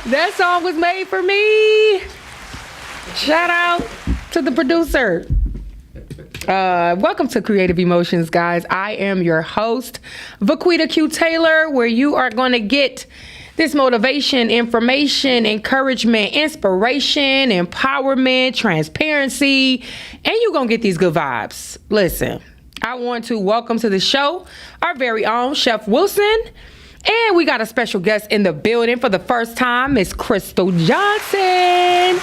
That song was made for me. Shout out to the producer. Welcome to Creative Emotions, guys. I am your host, Vaquita Q Taylor, where you are going to get this motivation, information, encouragement, inspiration, empowerment, transparency, and you're going to get these good vibes. Listen, I want to welcome to the show our very own Chef Wilson. And we got a special guest in the building for the first time, Miss Crystal Johnson.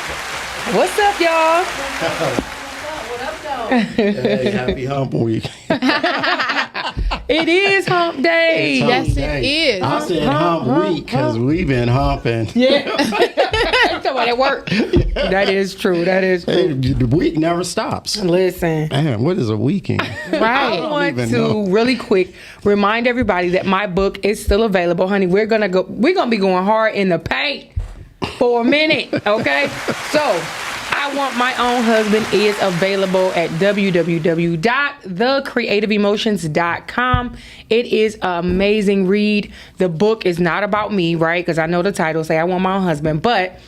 What's up, y'all? What up, though? Hey, happy hump week. It is hump day. Yes, it is. I said hump week because we've been humping. Yeah. Somebody at work. Yeah. That is true. That is true. Hey, the week never stops. Listen. Man, what is a weekend? Right. I want to really quick remind everybody that my book is still available, honey. We're gonna be going hard in the paint for a minute. Okay? So I Want My Own Husband is available at www.thecreativeemotions.com. It is an amazing read. The book is not about me, right? Because I know the title say I want my own husband, but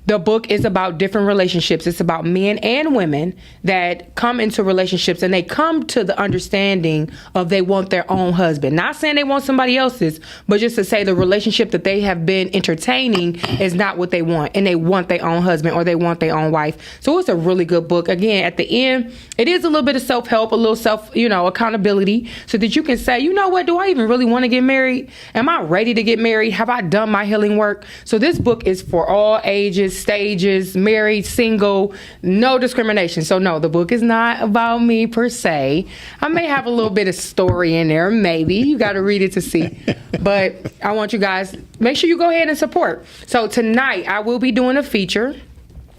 the book is about different relationships. It's about men and women that come into relationships and they come to the understanding of they want their own husband. Not saying they want somebody else's, but just to say the relationship that they have been entertaining is not what they want. And they want their own husband or they want their own wife. So it's a really good book. Again, at the end, it is a little bit of self-help, a little accountability so that you can say, you know what, do I even really want to get married? Am I ready to get married? Have I done my healing work? So this book is for all ages, stages, married, single, no discrimination. So no, the book is not about me per se. I may have a little bit of story in there, maybe. You got to read it to see. But I want you guys, make sure you go ahead and support. So tonight I will be doing a feature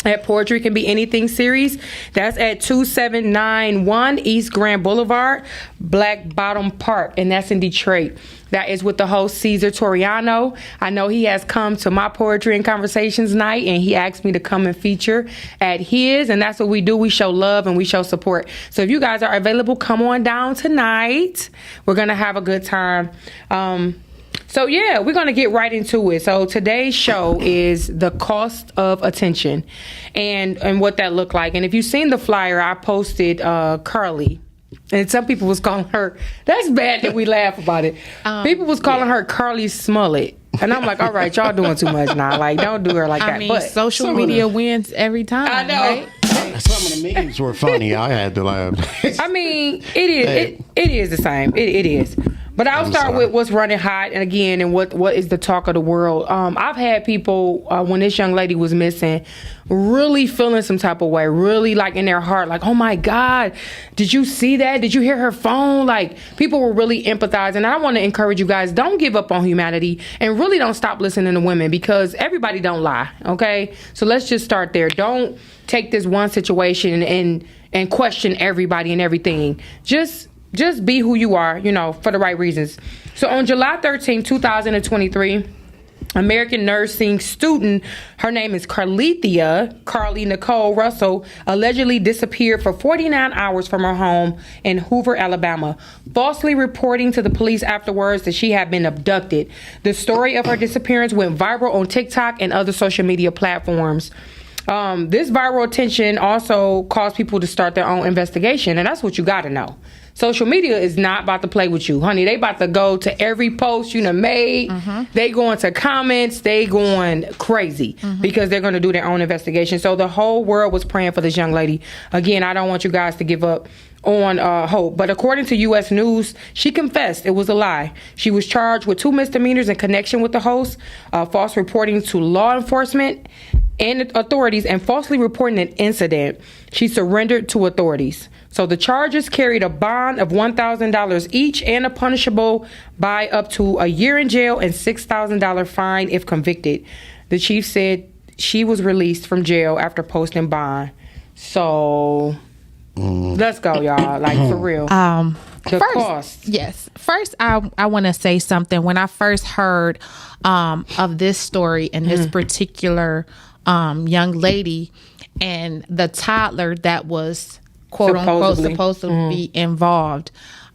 at Poetry Can Be Anything series. That's at 2791 East Grand Boulevard, Black Bottom Park, and that's in Detroit. That is with the host, Cesar Toriano. I know he has come to my Poetry and Conversations night, and he asked me to come and feature at his, and that's what we do. We show love and we show support. So if you guys are available, come on down tonight. We're going to have a good time. So yeah, we're going to get right into it. So today's show is the cost of attention and what that looked like. And if you've seen the flyer, I posted Curly. And some people was calling her, that's bad that we laugh about it. People was calling her Carly Smollett. And I'm like, all right, y'all doing too much now. Like, don't do her like that. I mean, but social media wins every time. I know. Right? Some of the memes were funny. I had to laugh. I mean, it is. It is the same. It is. But I'll start with what's running hot, and again, and what is the talk of the world. I've had people when this young lady was missing, really feeling some type of way, really like in their heart, like, oh my God, did you see that? Did you hear her phone? Like, people were really empathizing. And I want to encourage you guys, don't give up on humanity, and really don't stop listening to women because everybody don't lie. Okay, so let's just start there. Don't take this one situation and question everybody and everything. Just be who you are, for the right reasons. So on July 13, 2023, American nursing student, her name is Carly Nicole Russell, allegedly disappeared for 49 hours from her home in Hoover, Alabama, falsely reporting to the police afterwards that she had been abducted. The story of her disappearance went viral on TikTok and other social media platforms. This viral attention also caused people to start their own investigation, and that's what you got to know. Social media is not about to play with you, honey. They about to go to every post you done made. Mm-hmm. They going to comments. They going crazy because they're going to do their own investigation. So the whole world was praying for this young lady. Again, I don't want you guys to give up on hope. But according to U.S. News, she confessed it was a lie. She was charged with 2 misdemeanors in connection with the host, false reporting to law enforcement and authorities, and falsely reporting an incident. She surrendered to authorities. So the charges carried a bond of $1,000 each and are punishable by up to a year in jail and $6,000 fine if convicted. The chief said she was released from jail after posting bond. So let's go, y'all. Like, for real. The cost. Yes. First, I want to say something. When I first heard of this story and this particular young lady and the toddler that was quote unquote supposed to be involved,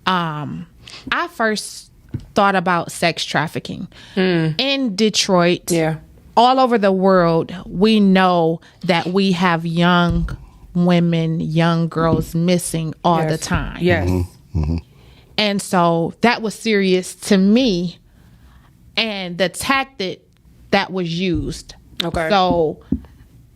I first thought about sex trafficking in Detroit. Yeah. all over the world, we know that we have young women, young girls missing all the time. Yes. And so that was serious to me, and the tactic that was used. Okay. So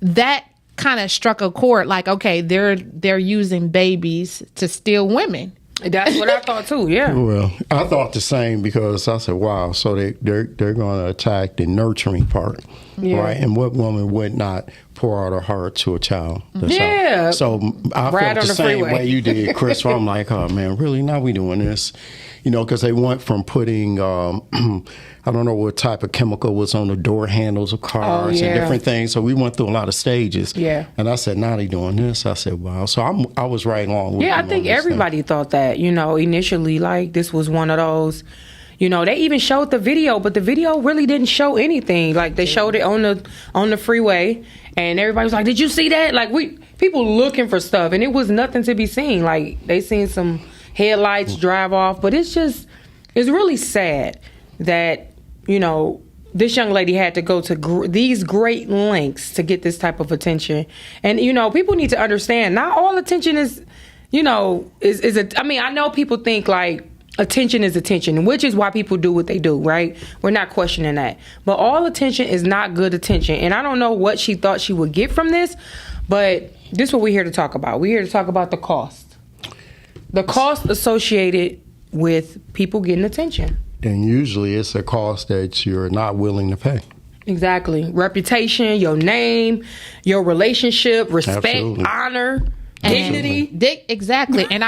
that kind of struck a chord, like, okay, they're using babies to steal women. That's what I thought too. Yeah. Well, I thought the same because I said, "Wow!" So they're going to attack the nurturing part, right? And what woman would not pour out her heart to a child? Yeah. So I Ride felt on the the same freeway. way you did, Chris. Where I'm like, "Oh man, really? Now we doing this?" You know, because they went from putting, I don't know what type of chemical was on the door handles of cars and different things. So we went through a lot of stages. Yeah. And I said, now they doing this. I said, wow. So I was right along with Yeah, I them think on this thing. everybody thought that, you know, initially, like, this was one of those, you know, they even showed the video, but the video really didn't show anything. Like, they showed it on the freeway, and everybody was like, did you see that? Like, people looking for stuff, and it was nothing to be seen. Like, they seen some headlights drive off, but it's really sad that, you know, this young lady had to go to these great lengths to get this type of attention. And, you know, people need to understand, not all attention is, you know, I mean, I know people think like attention is attention, which is why people do what they do, right? We're not questioning that. But all attention is not good attention. And I don't know what she thought she would get from this, but this is what we're here to talk about. We're here to talk about the cost. The cost associated with people getting attention. And usually it's a cost that you're not willing to pay. Exactly. Reputation, your name, your relationship, respect, Absolutely. honor, dignity. Exactly. And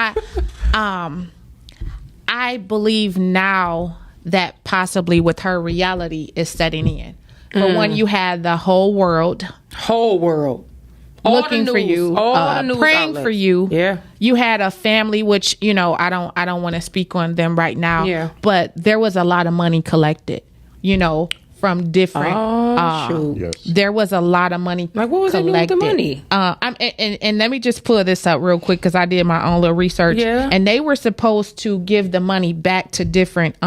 I believe now that possibly with her, reality is setting in. But when you had the whole world looking for you, praying for you. Yeah. You had a family, which, you know, I don't want to speak on them right now. Yeah. But there was a lot of money collected, you know, from different. Shoot. Yes. There was a lot of money. Like, what was they doing with the money? And let me just pull this up real quick because I did my own little research. Yeah. And they were supposed to give the money back to different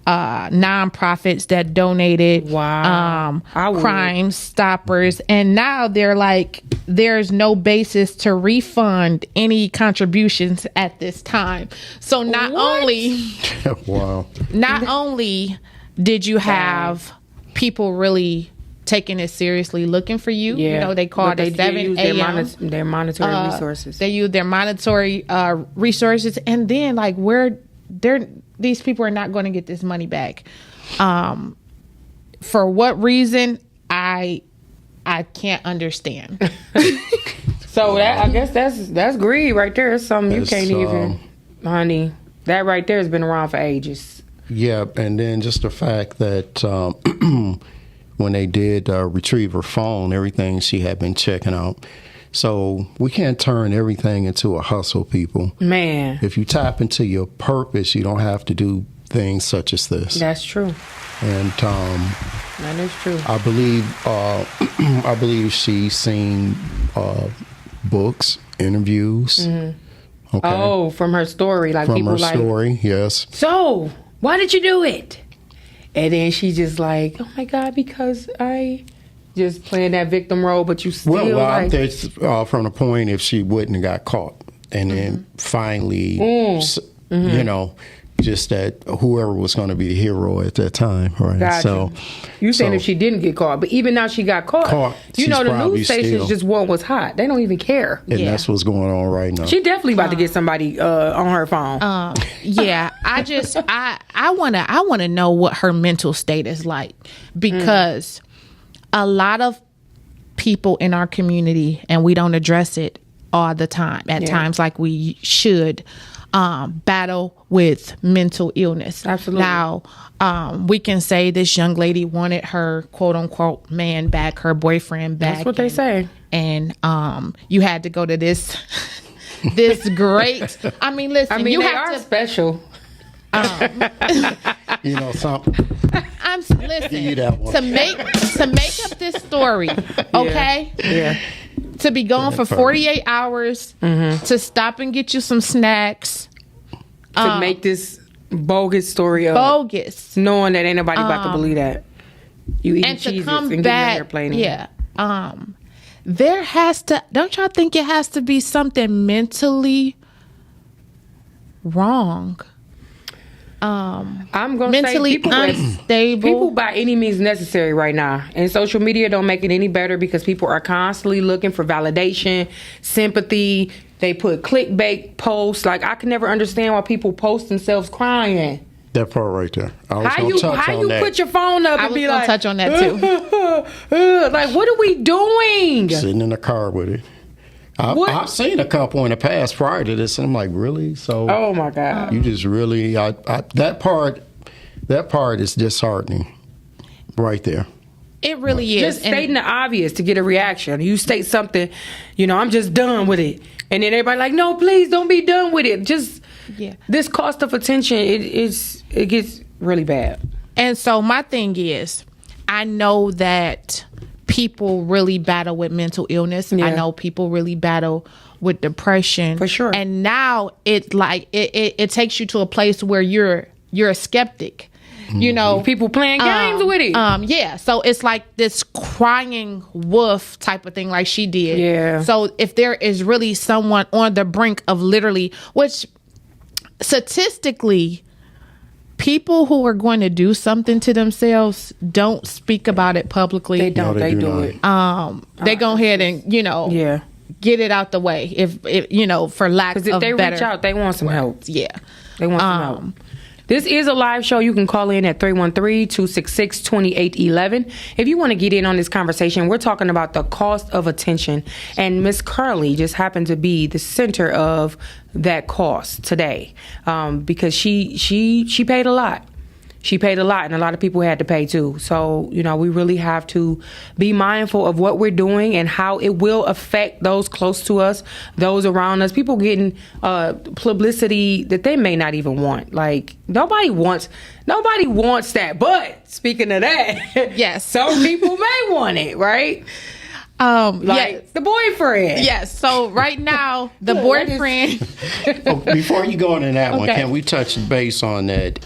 nonprofits that donated Wow. I would. Crime Stoppers, and now they're like, there's no basis to refund any contributions at this time. So not Wow. only did you have people really taking it seriously, looking for you. Yeah. You know, they called But at 7 a.m. their monetary resources. They use their monetary resources, and then like these people are not going to get this money back. For what reason? I can't understand. So I guess that's greed right there. It's something you It's, can't even, honey. That right there has been around for ages. Yeah, and then just the fact that when they did retrieve her phone, everything she had been checking out. So we can't turn everything into a hustle, people. Man, If you tap into your purpose, you don't have to do things such as this. that's true. And That is true. I believe she's seen books, interviews. Mm-hmm. Okay. Oh, from her story, like From people her like, story, yes. so why did you do it? And then she just like, oh my God, because I just playing that victim role, but you still Well, like, that's from the point if she wouldn't have got caught, and then finally, you know, just that whoever was going to be the hero at that time, right? Gotcha. So you saying so- if she didn't get caught, but even now she got caught. You she's know, the probably news stations still- just want what's hot. They don't even care. and Yeah. that's what's going on right now. She definitely about to get somebody on her phone. Yeah, I want to know what her mental state is like, because a lot of people in our community, and we don't address it all the time. At times, like we should, battle with mental illness. Absolutely. Now, we can say this young lady wanted her quote unquote man back, her boyfriend back. That's what they say. And you had to go to this this great. I mean, listen. I mean, you they have are to. special. You know, something. Listen, you that one. to make up this story, okay? Yeah. To be gone for 48 hours, to stop and get you some snacks, To make this bogus story up. bogus. Knowing that ain't nobody about to believe that. You eat and to cheeses come and back, get on yeah. There has to, don't y'all think it has to be something mentally wrong? I'm gonna Mentally say people, unstable. people by any means necessary right now, and social media don't make it any better because people are constantly looking for validation, sympathy. They put clickbait posts. Like, I can never understand why people post themselves crying. That part right there. I was How gonna you touch on that. put your phone up I and was be gonna like, touch on that too. like, what are we doing? Sitting in the car with it. I've seen a couple in the past prior to this, and I'm like, really? So, Oh my God. you just really, that part is disheartening, right there. It really is. Just stating the obvious to get a reaction. You state something, I'm just done with it. And then everybody like, no, please don't be done with it. Just this cost of attention, it gets really bad. And so my thing is, I know that people really battle with mental illness. Yeah. I know people really battle with depression. For sure. And now it takes you to a place where you're a skeptic. People playing games with it. Yeah. So it's like this crying wolf type of thing, like she did. Yeah. So if there is really someone on the brink of literally, which statistically, people who are going to do something to themselves don't speak about it publicly. They don't. No, they they do do it. They go ahead and get it out the way. If for lack Because if of they better, reach out, they want some help. yeah. They want some help. This is a live show. You can call in at 313-266-2811. If you want to get in on this conversation, we're talking about the cost of attention. And Miss Curley just happened to be the center of that cost today, because she paid a lot. She paid a lot, and a lot of people had to pay too. So, we really have to be mindful of what we're doing and how it will affect those close to us, those around us. People getting publicity that they may not even want. Like, nobody wants that. But speaking of that, Yes. some people may want it, right? Yes. The boyfriend. Yes. So right now, the boyfriend. Before you go into that one, Okay. can we touch base on that,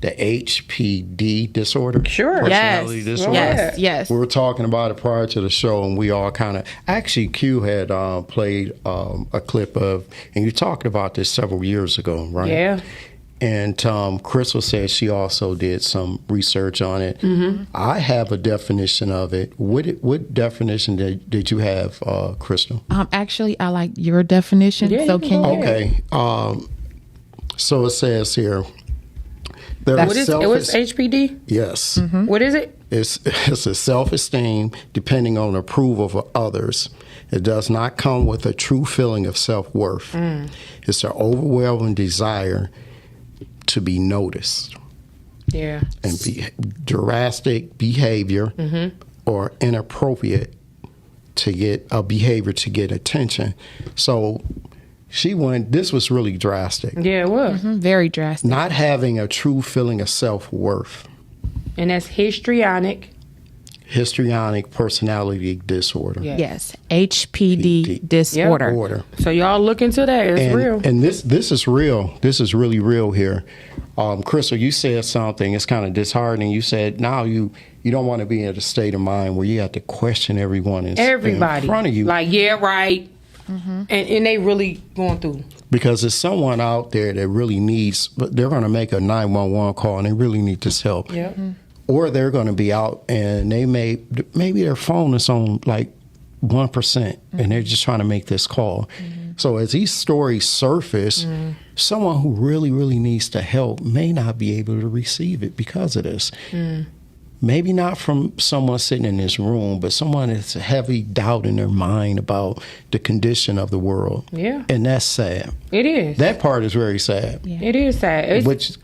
the HPD disorder? Sure. Personality Yes. disorder? Yes. We were talking about it prior to the show, and we all kind of actually Q had played a clip of, and you talked about this several years ago, right? Yeah. And Crystal said she also did some research on it. Mm-hmm. I have a definition of it. What definition did you have, Crystal? Actually, I like your definition. Yeah, so you can can go you? ahead. Okay. So it says here. What is HPD? Yes. Mm-hmm. What is it? It's a self-esteem depending on approval of others. It does not come with a true feeling of self-worth. It's an overwhelming desire to be noticed. Yeah. And drastic behavior or inappropriate to get a behavior to get attention. So this was really drastic. Yeah, it was. Very drastic. Not having a true feeling of self-worth. And that's histrionic. Histrionic personality disorder. Yeah. Yes. HPD disorder. Order. So y'all look into that. It's real. And this is real. This is really real here. Crystal, you said something. It's kind of disheartening. You said now you don't want to be in a state of mind where you have to question everybody in front of you. Like, yeah, right. And they really going through. Because there's someone out there that really needs, but they're going to make a 911 call and they really need this help. Yep. Or they're going to be out and maybe their phone is on like 1% and they're just trying to make this call. So as these stories surface, someone who really, really needs the help may not be able to receive it because of this. Maybe not from someone sitting in this room, but someone that's a heavy doubt in their mind about the condition of the world. Yeah. And that's sad. It is. That part is very sad. Yeah. It is sad. Which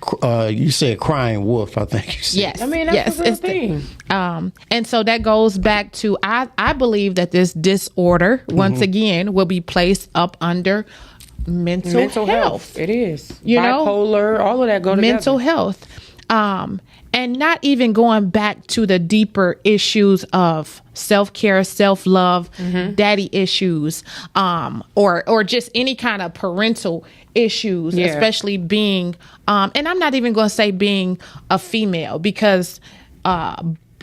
you said crying wolf, I think you said. Yes. I mean, that's the real thing. And so that goes back to, I believe that this disorder, once again, will be placed up under mental health. It is. You know? Bipolar, all of that go together. Mental health. And not even going back to the deeper issues of self-care, self-love, daddy issues, or just any kind of parental issues, especially being, and I'm not even going to say being a female, because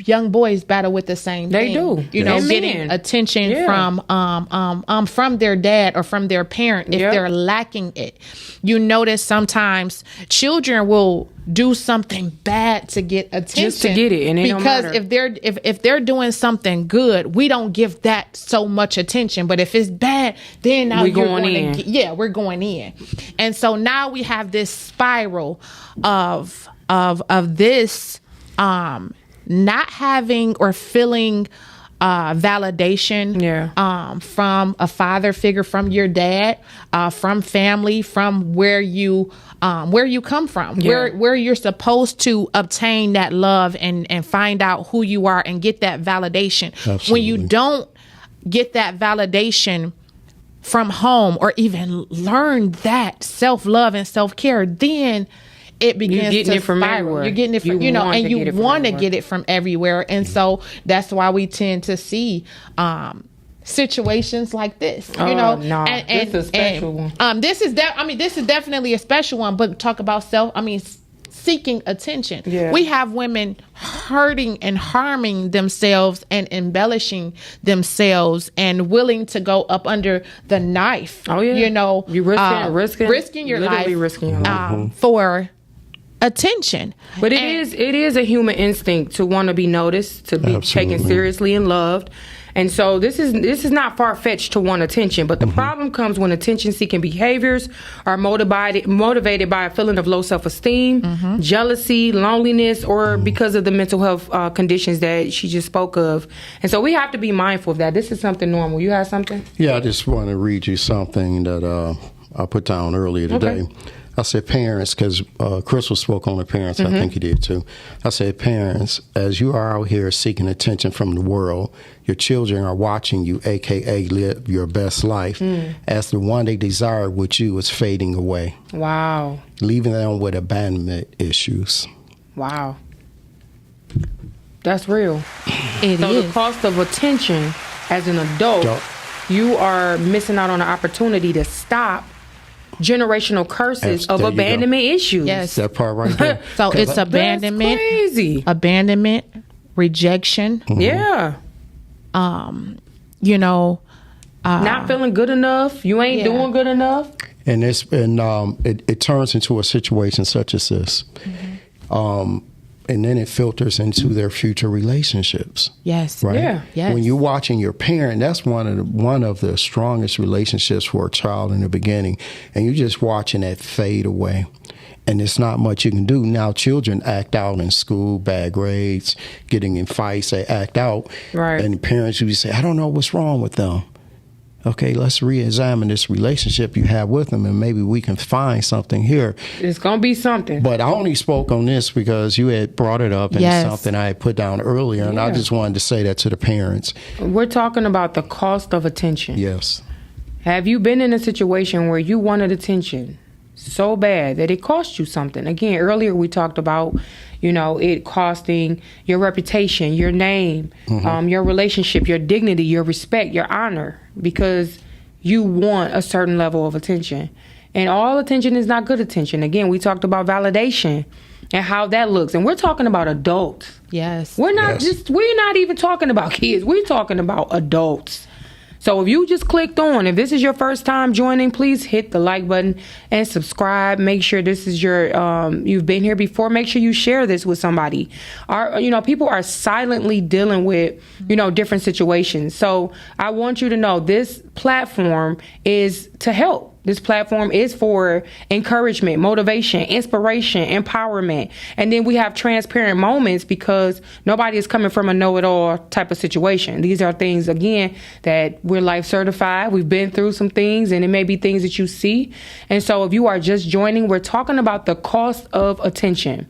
young boys battle with the same They thing. do. You know, Amen. getting attention from their dad or from their parent if they're lacking it. You notice sometimes children will do something bad to get attention, Just to get it, and it don't because matter. if they're doing something good, we don't give that so much attention. But if it's bad, then now We you're going in. we're going in, and so now we have this spiral of this not having or feeling validation from a father figure, from your dad, from family, from where you come from, where you're supposed to obtain that love and find out who you are and get that validation. Absolutely. When you don't get that validation from home or even learn that self-love and self-care, then it begins getting to it from spiral. everywhere. You're getting it from, You want and to you get it from want to everywhere. get it from everywhere. And so that's why we tend to see situations like this, you know. No, this is a special one. This is definitely a special one, but talk about seeking attention. Yeah. We have women hurting and harming themselves and embellishing themselves and willing to go up under the knife. Oh, yeah. You know, You risking your literally life, risking your life. for attention. But it is a human instinct to want to be noticed, to be Absolutely. taken seriously and loved. And so this is not far-fetched to want attention, but the problem comes when attention-seeking behaviors are motivated by a feeling of low self-esteem, jealousy, loneliness, or because of the mental health conditions that she just spoke of. And so we have to be mindful of that. This is something normal. You have something? Yeah, I just want to read you something that I put down earlier today. Okay. I said, parents, because Crystal spoke on the parents, I think he did too. I said, parents, as you are out here seeking attention from the world, your children are watching you, a.k.a. live your best life, as the one they desire with you is fading away, Wow. leaving them with abandonment issues. Wow. That's real. It So is. the cost of attention as an adult, you are missing out on the opportunity to stop generational curses of There you go. abandonment issues. Yes. That part right there. So it's That's crazy. abandonment, rejection, Yeah. you know, Not feeling good enough. You ain't Yeah. doing good enough. And it turns into a situation such as this. And then it filters into their future relationships. yes. Right. Yeah. Yes. When you're watching your parent, that's one of the strongest relationships for a child in the beginning, and you're just watching that fade away. And there's not much you can do. Now children act out in school, bad grades, getting in fights, they act out. Right. And parents usually say, I don't know what's wrong with them. Okay, let's re-examine this relationship you have with them, and maybe we can find something here. It's gonna be something. But I only spoke on this because you had brought it up, and Yes. it's something I had put down earlier, and I Yeah. just wanted to say that to the parents. We're talking about the cost of attention. Yes. Have you been in a situation where you wanted attention so bad that it cost you something? Again, earlier we talked about, it costing your reputation, your name, your relationship, your dignity, your respect, your honor, because you want a certain level of attention. And all attention is not good attention. Again, we talked about validation and how that looks. And we're talking about adults. Yes. We're not Yes. we're not even talking about kids. We're talking about adults. So if you just clicked on, if this is your first time joining, please hit the like button and subscribe. Make sure this is your, you've been here before. Make sure you share this with somebody. People are silently dealing with, different situations. So I want you to know this platform is to help. This platform is for encouragement, motivation, inspiration, empowerment. And then we have transparent moments because nobody is coming from a know-it-all type of situation. These are things, again, that we're life certified. We've been through some things, and it may be things that you see. And so if you are just joining, we're talking about the cost of attention.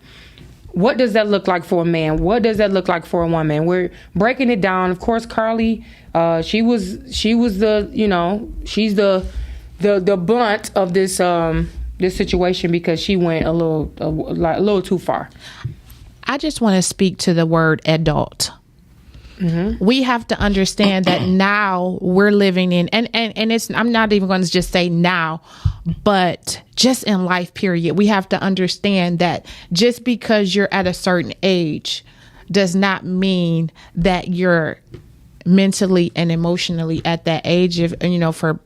What does that look like for a man? What does that look like for a woman? We're breaking it down. Of course, Carly, she was the, she's the blunt of this this situation because she went a little too far. I just want to speak to the word adult. We have to understand that now we're living in, and it's, I'm not even going to just say now, but just in life period, we have to understand that just because you're at a certain age does not mean that you're mentally and emotionally at that age, if for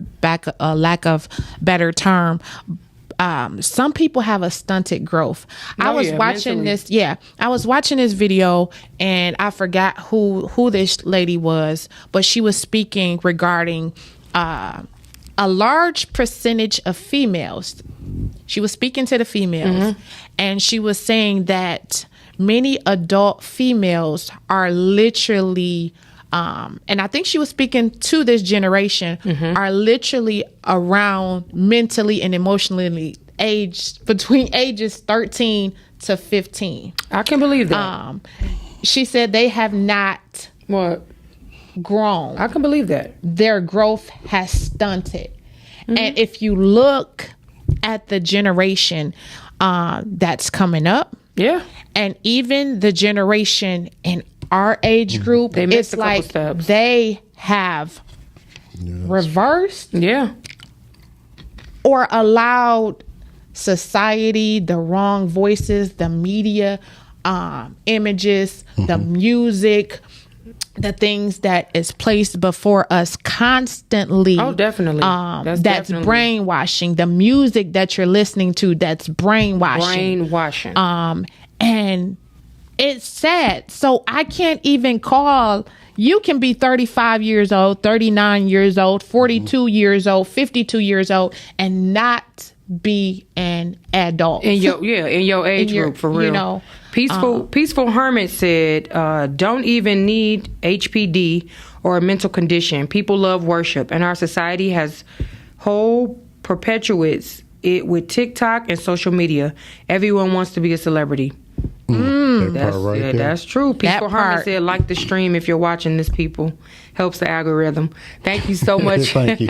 lack of better term. Some people have a stunted growth. I was watching this video, and I forgot who this lady was, but she was speaking regarding a large percentage of females. She was speaking to the females, and she was saying that many adult females are literally, and I think she was speaking to this generation, are literally around mentally and emotionally aged between ages 13 to 15. I can believe that. She said they have not grown. I can believe that. Their growth has stunted. And if you look at the generation that's coming up, and even the generation in our age group, it's like they have reversed or allowed society, the wrong voices, the media, images, the music, the things that is placed before us constantly. Oh, definitely. That's definitely brainwashing. The music that you're listening to, that's brainwashing. And it's sad. So I can't even call. You can be 35 years old, 39 years old, 42 years old, 52 years old, and not be an adult in your age group, for real. Peaceful Hermit said, don't even need HPD or a mental condition. People love worship, and our society has perpetuates it with TikTok and social media. Everyone wants to be a celebrity. That's true. Peaceful Hermit said, like the stream if you're watching this, people. Helps the algorithm. Thank you so much. Thank you.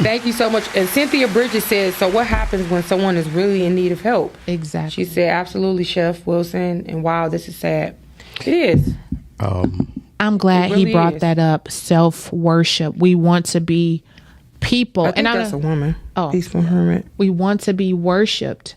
Thank you so much. And Cynthia Bridges said, so what happens when someone is really in need of help? Exactly. She said, absolutely, Chef Wilson. And wow, this is sad. It is. I'm glad he brought that up. Self-worship. We want to be people. I think that's a woman. Peaceful Hermit. We want to be worshipped.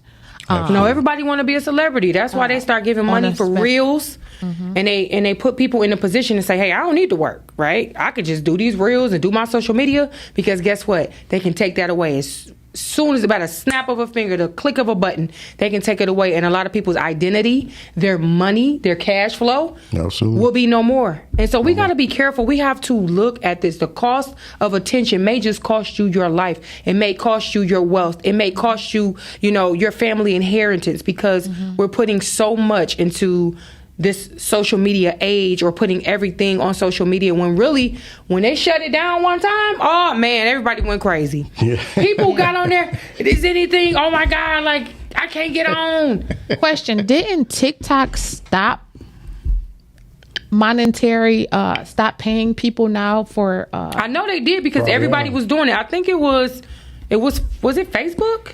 Everybody want to be a celebrity. That's why they start giving money for reels, and they put people in a position to say, "Hey, I don't need to work, right? I could just do these reels and do my social media because guess what? They can take that away as soon as about a snap of a finger, the click of a button. They can take it away, and a lot of people's identity, their money, their cash flow, will be no more. And so we got to be careful. We have to look at this. The cost of attention may just cost you your life. It may cost you your wealth. It may cost you, your family inheritance because we're putting so much into this social media age, or putting everything on social media, when really, when they shut it down one time, oh man, everybody went crazy. People got on there, is anything, oh my God, like I can't get on. Question, didn't TikTok stop stop paying people now for I know they did because everybody was doing it. I think it was it Facebook?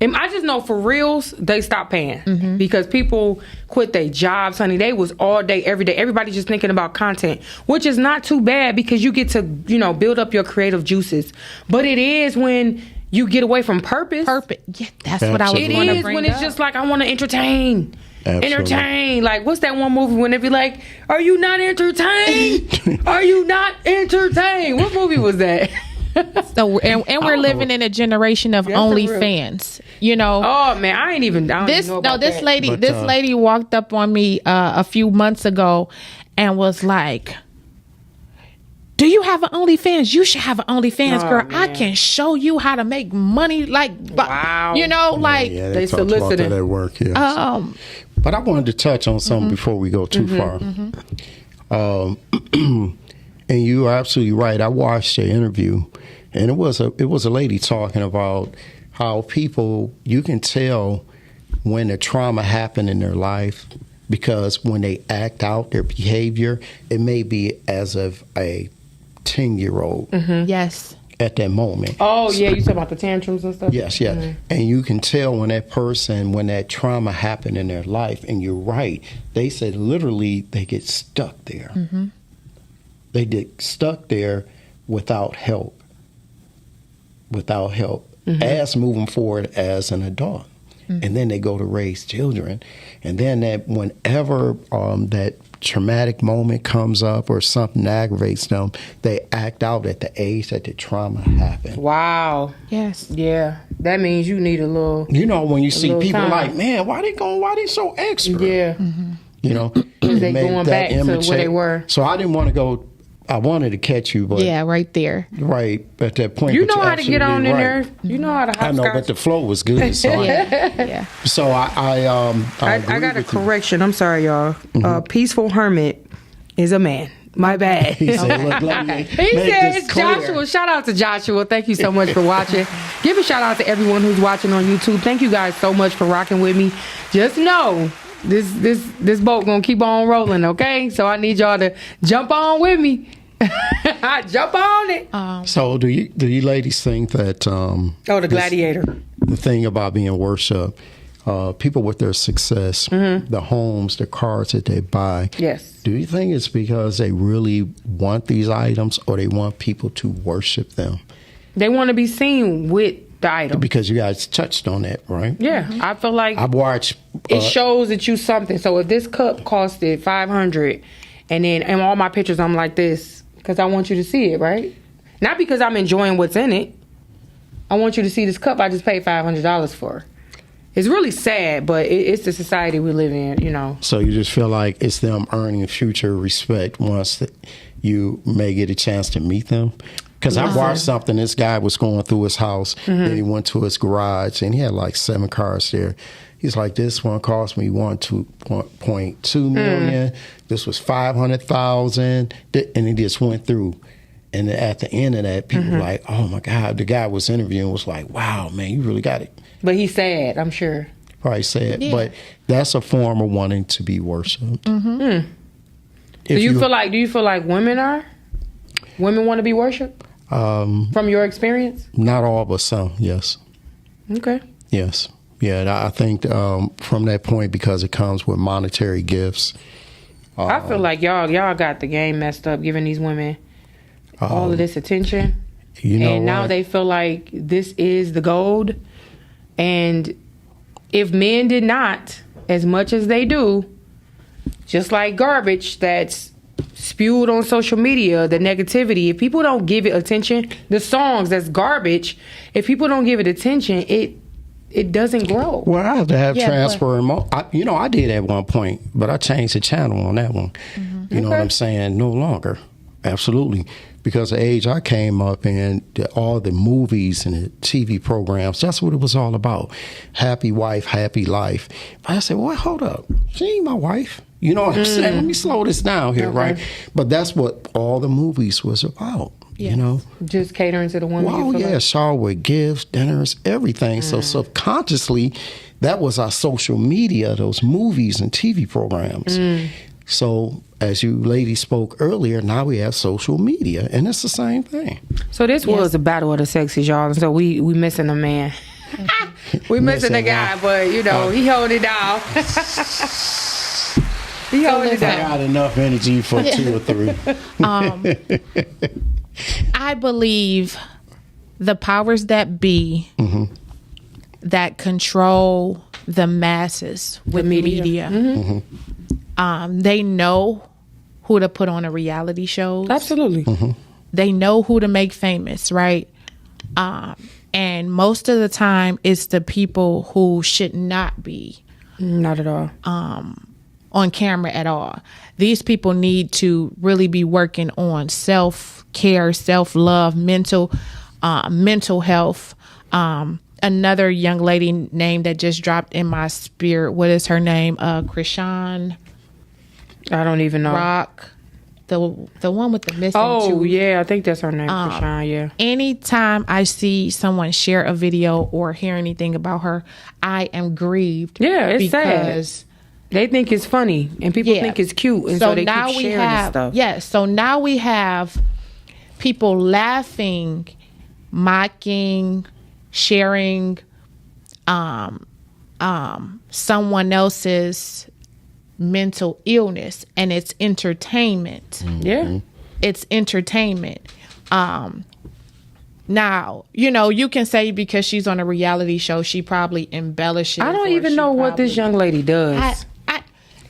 And I just know for reals, they stopped paying because people quit their jobs, honey. They was all day, every day. Everybody just thinking about content, which is not too bad because you get to, build up your creative juices. But it is when you get away from purpose. Yeah, that's what I was going to bring up. It is when it's just like, I want to entertain. Entertain. Like, what's that one movie when they be like, are you not entertained? Are you not entertained? What movie was that? So and we're living in a generation of OnlyFans. Oh man, I ain't even know about this lady walked up on me a few months ago and was like, do you have an OnlyFans? You should have an OnlyFans, girl. Man. I can show you how to make money. Like, wow. They solicited at work. Yes. But I wanted to touch on something before we go too far. And you are absolutely right. I watched the interview, and it was a lady talking about how people, you can tell when the trauma happened in their life, because when they act out their behavior, it may be as of a 10-year-old. Yes. At that moment. Oh, yeah, you talking about the tantrums and stuff? Yes. And you can tell when that trauma happened in their life, and you're right, they said literally they get stuck there. They get stuck there without help. As moving forward as an adult. and then they go to raise children. And then that whenever that traumatic moment comes up or something aggravates them, they act out at the age that the trauma happened. Wow. Yes. Yeah. That means you need a little. You know, when you see people time. like, man, why they so extra? Yeah. You know, They made going that back to where they were. So I didn't want to go. I wanted to catch you, but Yeah, right there. right at that point. You but know you're how to get on absolutely in right. there. You know how to I know, hopscotch. but the flow was good. So Yeah. so I I got a agree with you. correction. I'm sorry, y'all. Peaceful Hermit is a man. My bad. He said, look, let me He make said this it's clear. Joshua. Shout out to Joshua. Thank you so much for watching. Give a shout out to everyone who's watching on YouTube. Thank you guys so much for rocking with me. Just know this boat gonna keep on rolling, okay? So I need y'all to jump on with me. Jump on it. So do you ladies think that The Gladiator. the thing about being worship, people with their success, the homes, the cars that they buy, Yes. do you think it's because they really want these items or they want people to worship them? They want to be seen with the item. Because you guys touched on that, right? Yeah, I feel like I've watched. it shows that you something. So if this cup costed $500, and then in all my pictures I'm like this, because I want you to see it, right? Not because I'm enjoying what's in it. I want you to see this cup I just paid $500 for. It's really sad, but it's the society we live in, you know. So you just feel like it's them earning future respect once you may get a chance to meet them? Because I watched something, this guy was going through his house, and he went to his garage, and he had like 7 cars there. He's like, this one cost me $1.2 million. This was $500,000, and he just went through. And at the end of that, people were like, oh my God, the guy was interviewing was like, wow, man, you really got it. But he's sad, I'm sure. Probably said, Yeah. but that's a form of wanting to be worshipped. Do you feel like women are? Women want to be worshipped? From your experience? Not all, but some, yes. Okay. Yes. Yeah, I think from that point, because it comes with monetary gifts. I feel like y'all got the game messed up, giving these women all of this attention. You know, And now what? they feel like this is the gold. And if men did not, as much as they do, just like garbage that's spewed on social media, the negativity, if people don't give it attention, the songs that's garbage, if people don't give it attention, it doesn't grow. Well, I have to have Yeah, transfer. I did at one point, but I changed the channel on that one. You know what I'm saying? No longer. Absolutely. Because the age I came up in, all the movies and the TV programs, that's what it was all about. Happy wife, happy life. But I said, well, hold up. She ain't my wife. You know what I'm saying? Let me slow this down here, right? But that's what all the movies was about, you know? Just catering to the women. Well, you feel yeah, like? shower with gifts, dinners, everything. So subconsciously, that was our social media, those movies and TV programs. So as you ladies spoke earlier, now we have social media, and it's the same thing. So this was a battle of the sexes, y'all. And so we missing a man. We missing a guy, but you know, he holding it down. He holding it I down. got enough energy for 2 or 3. I believe the powers that be that control the masses with media. They know who to put on a reality shows. Absolutely. They know who to make famous, right? And most of the time, it's the people who should not be Not at all. on camera at all. These people need to really be working on self-care, self-love, mental health. Another young lady name that just dropped in my spirit. What is her name? Krishan I don't even know. Rock. The one with the missing Oh, tooth. yeah. I think that's her name, Krishan, yeah. Anytime I see someone share a video or hear anything about her, I am grieved. Yeah, it's because sad. They think it's funny, and people think it's cute, and so they keep sharing this stuff. Yes, so now we have people laughing, mocking, sharing someone else's mental illness, and it's entertainment. Yeah. It's entertainment. Now, you know, you can say because she's on a reality show, she probably embellishes. I don't or even she know what this probably- young lady does.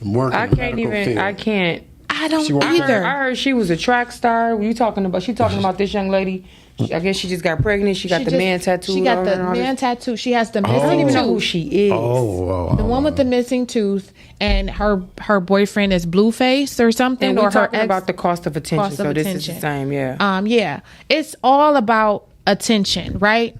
Working I in the can't medical even. field. I can't. I don't She won't- either. I heard she was a track star. Were you talking about? She talking about this young lady. I guess she just got pregnant. She got the man tattoo. She got the man tattoo. She has the I missing don't even know who tooth. she is. Oh, The one with the missing tooth, and her boyfriend is Blueface or something, And or we're her talking about the cost of attention. cost of So this attention. is the same. Yeah. Yeah, it's all about attention, right?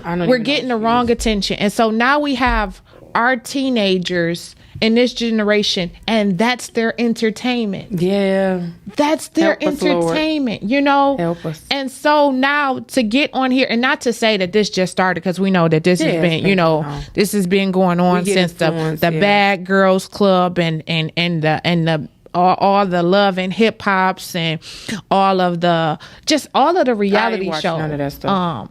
I don't We're even know getting who the she wrong attention, and so now we have our teenagers in this generation, and that's their entertainment. Yeah. That's their Help us, Lord. entertainment, you know? Help us. And so now to get on here, and not to say that this just started, because we know that this Yeah, has it's been, been you know, going on. this has been going on We get since the influenced, yeah. Bad Girls Club and the all the Love and Hip Hops and all of the reality watched shows. none of that stuff.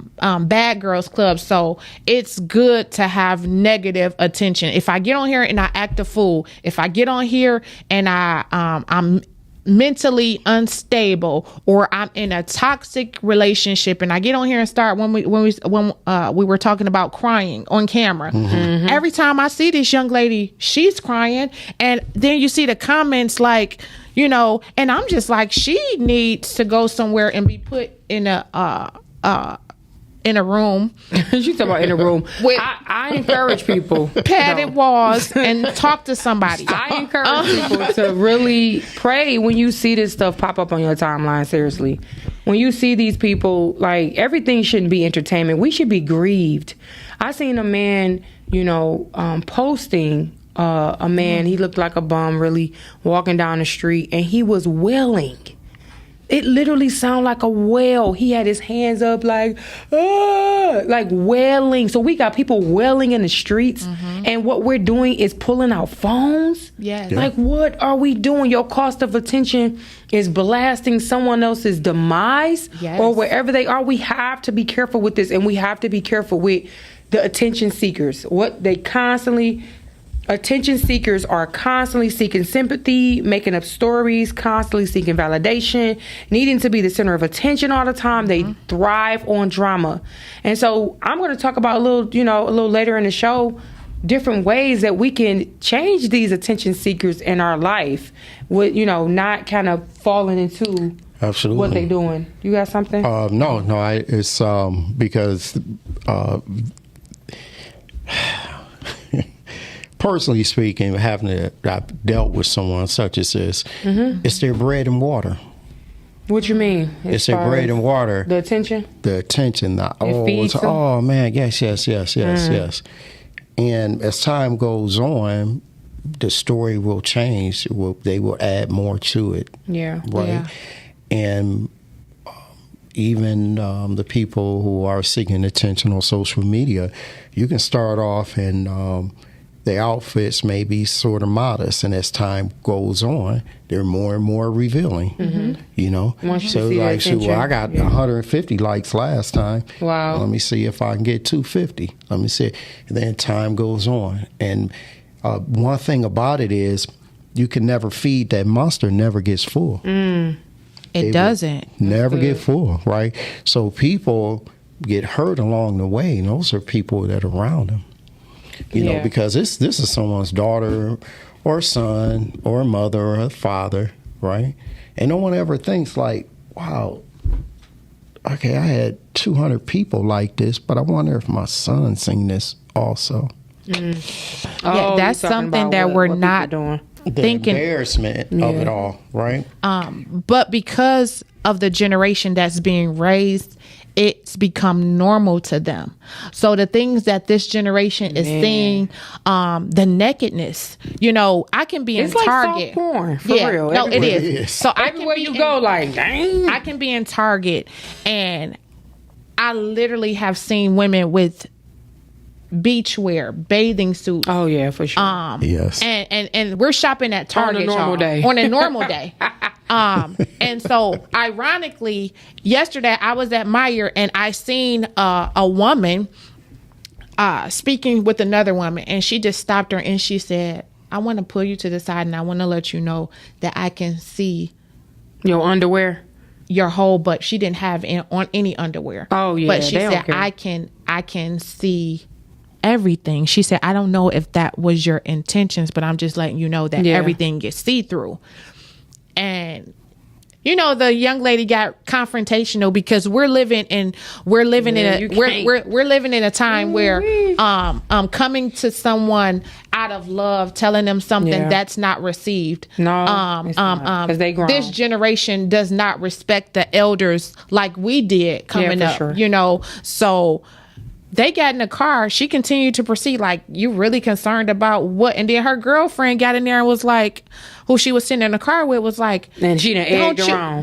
Bad Girls Club. So it's good to have negative attention. If I get on here and I act a fool, if I get on here and I'm mentally unstable, or I'm in a toxic relationship, and I get on here and start when we were talking about crying on camera. Mm-hmm. Every time I see this young lady, she's crying, and then you see the comments like, you know, and I'm just like, she needs to go somewhere and be put in a room, She talking about in a room. With- I encourage people. padded though. walls, and talk to somebody. I encourage people to really pray when you see this stuff pop up on your timeline. Seriously, when you see these people, like, everything shouldn't be entertainment. We should be grieved. I seen a man, you know, posting a man. He looked like a bum, really, walking down the street, and he was wailing. It literally sounded like a wail. He had his hands up like, ah, like wailing. So we got people wailing in the streets, and what we're doing is pulling out phones. Yes. Like, what are we doing? Your cost of attention is blasting someone else's demise, Yes. or wherever they are. We have to be careful with this, and we have to be careful with the attention seekers. Attention seekers are constantly seeking sympathy, making up stories, constantly seeking validation, needing to be the center of attention all the time. They thrive on drama. And so I'm going to talk about a little later in the show, different ways that we can change these attention seekers in our life with, not kind of falling into Absolutely. what they doing. You got something? No, it's because personally speaking, I've dealt with someone such as this, it's their bread and water. What you mean? It's their bread and water. The attention? The attention. feeds them? Oh man, yes. And as time goes on, the story will change. They will add more to it. Yeah. Right. Yeah. And even the people who are seeking attention on social media, you can start off and their outfits may be sort of modest, and as time goes on, they're more and more revealing. Once you So see that like, shoot, attention, I got yeah. 150 likes last time. Wow. Let me see if I can get 250. Let me see. And then time goes on, and one thing about it is, you can never feed that monster. Never gets full. It doesn't. Never get full, right? So people get hurt along the way, and those are people that are around them. You know, because this is someone's daughter or son or mother or father, right? And no one ever thinks like, wow, okay, I had 200 people like this, but I wonder if my son's seen this also. Yeah, Oh, that's you're talking something about that what we're people not doing. The thinking. embarrassment of it all, right? But because of the generation that's being raised, it's become normal to them. So the things that this generation is seeing, the nakedness, I can be It's in like Target. soft porn, for real. No, it Everywhere. is. It is. So I can Everywhere be you in- go, like, dang. I can be in Target, and I literally have seen women with beachwear, bathing suits. Oh, yeah, for sure. Yes. And we're shopping at Target normal y'all, day. on a normal day. And so ironically, yesterday I was at Meijer and I seen a woman speaking with another woman, and she just stopped her and she said, I want to pull you to the side and I want to let you know that I can see Your underwear? your whole butt. She didn't have on any underwear. Oh yeah, but she said I can see everything. She said, I don't know if that was your intentions, but I'm just letting you know that everything gets see through. And you know, the young lady got confrontational because we're living in a time where coming to someone out of love, telling them something that's not received. No, because they grown. This generation does not respect the elders like we did coming up. Sure. You know, so they got in the car. She continued to proceed like, you really concerned about what? And then her girlfriend got in there and was like, who she was sitting in the car with was like, and she done egged her on.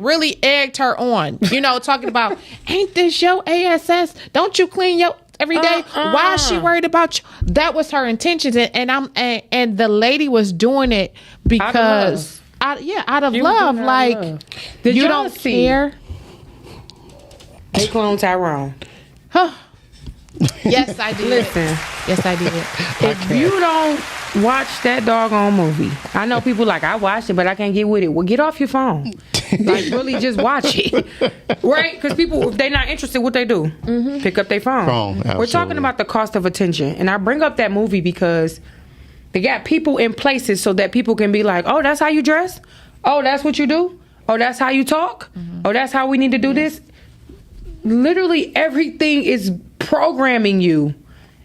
Really egged her on. You know, talking about, ain't this your ASS? Don't you clean your every day? Why is she worried about you? That was her intentions, and the lady was doing it because out of love. Like, Did you y'all don't care. They clone Tyrone. Huh. Yes, I did. Listen. Yes, I did. If you don't watch that doggone movie, I know people like, I watched it, but I can't get with it. Well, get off your phone. Like, really just watch it. Right? Because people, if they're not interested, what they do? Pick up their phone. We're talking about the cost of attention. And I bring up that movie because they got people in places so that people can be like, oh, that's how you dress? Oh, that's what you do? Oh, that's how you talk? Oh, that's how we need to do this? Literally everything is programming you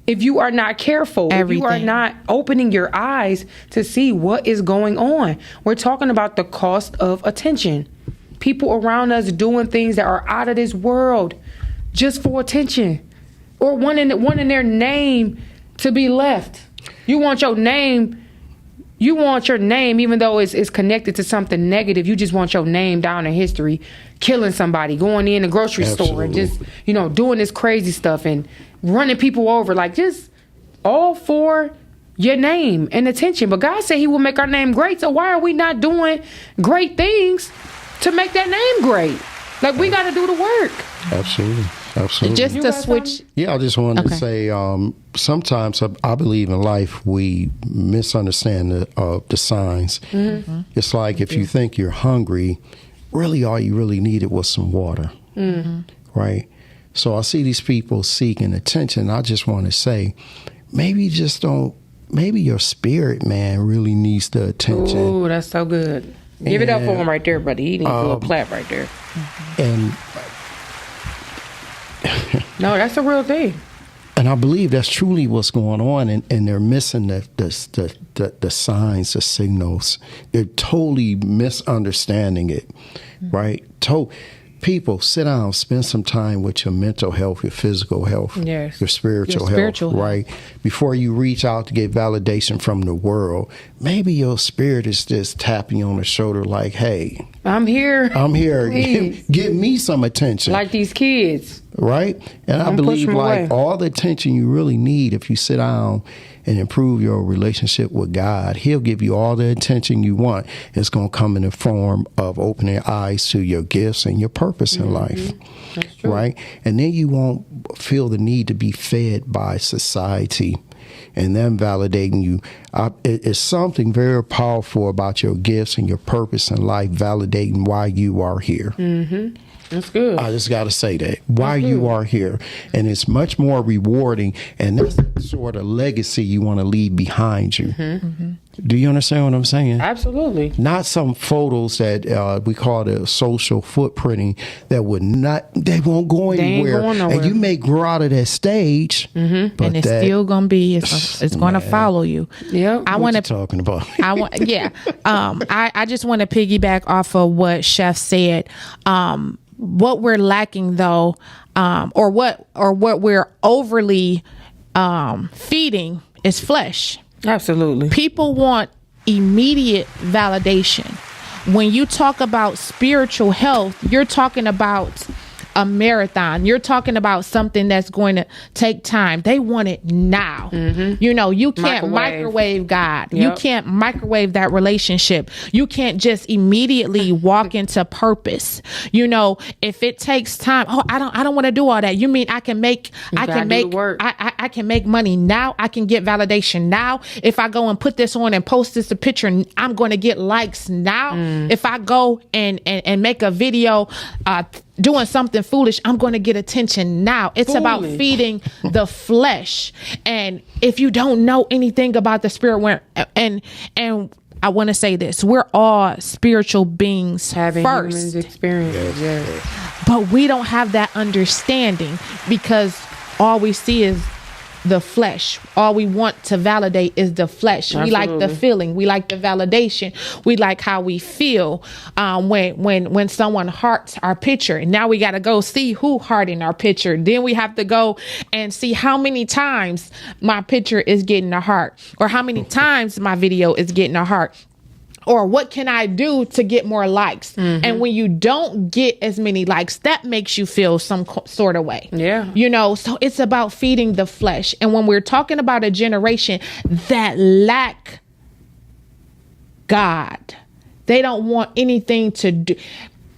if you are not careful. Everything. If you are not opening your eyes to see what is going on. We're talking about the cost of attention. People around us doing things that are out of this world just for attention, or wanting their name to be left. You want your name, even though it's connected to something negative. You just want your name down in history, killing somebody, going in the grocery store and just, doing this crazy stuff and running people over, like just all for your name and attention. But God said he will make our name great. So why are we not doing great things to make that name great? Like, we got to do the work. Absolutely. Just to switch. Yeah, I just wanted to say, sometimes I believe in life we misunderstand the signs. Mm-hmm. It's like if you think you're hungry, really all you really needed was some water, right? So I see these people seeking attention. I just want to say, maybe your spirit, man, really needs the attention. Ooh, that's so good. Give it up for him right there, buddy. He needs a little clap right there. And no, that's a real thing. And I believe that's truly what's going on, and they're missing the signs, the signals. They're totally misunderstanding it, right? People, sit down, spend some time with your mental health, your physical health, your spiritual health, right? Before you reach out to get validation from the world, maybe your spirit is just tapping you on the shoulder like, hey, I'm here. Give me some attention. Like these kids. Right? And I believe like all the attention you really need, if you sit down and improve your relationship with God, he'll give you all the attention you want. It's going to come in the form of opening your eyes to your gifts and your purpose in life. That's true. Right? And then you won't feel the need to be fed by society and them validating you. It's something very powerful about your gifts and your purpose in life, validating why you are here. Mm-hmm. That's good. I just got to say that. Why you are here. And it's much more rewarding. And that's the sort of legacy you want to leave behind you. Mm-hmm. Mm-hmm. Do you understand what I'm saying? Absolutely. Not some photos that we call the social footprinting that they won't go anywhere. And you may grow out of that stage. Mm-hmm. But it's still going to be, it's going to follow you. Yeah. What you talking about? I just want to piggyback off of what Chef said. What we're lacking though, or what we're overly feeding is flesh. Absolutely. People want immediate validation. When you talk about spiritual health, you're talking about a marathon. You're talking about something that's going to take time. They want it now. You know, you can't microwave God. Yep. You can't microwave that relationship. You can't just immediately walk into purpose. You know, if it takes time, I don't want to do all that. You mean I can make money now. I can get validation now. If I go and put this on and post this a picture, I'm going to get likes now. If I go and make a video doing something foolish, I'm going to get attention now. It's about feeding the flesh. And if you don't know anything about the spirit, and I want to say this, we're all spiritual beings having first. Humans experiences, yes. But we don't have that understanding because all we see is the flesh. All we want to validate is the flesh. Absolutely. We like the feeling. We like the validation. We like how we feel when someone hearts our picture. And now we got to go see who hearting our picture. Then we have to go and see how many times my picture is getting a heart, or how many times my video is getting a heart. Or what can I do to get more likes? And when you don't get as many likes, that makes you feel some sort of way. Yeah. You know, so it's about feeding the flesh. And when we're talking about a generation that lack God, they don't want anything to do.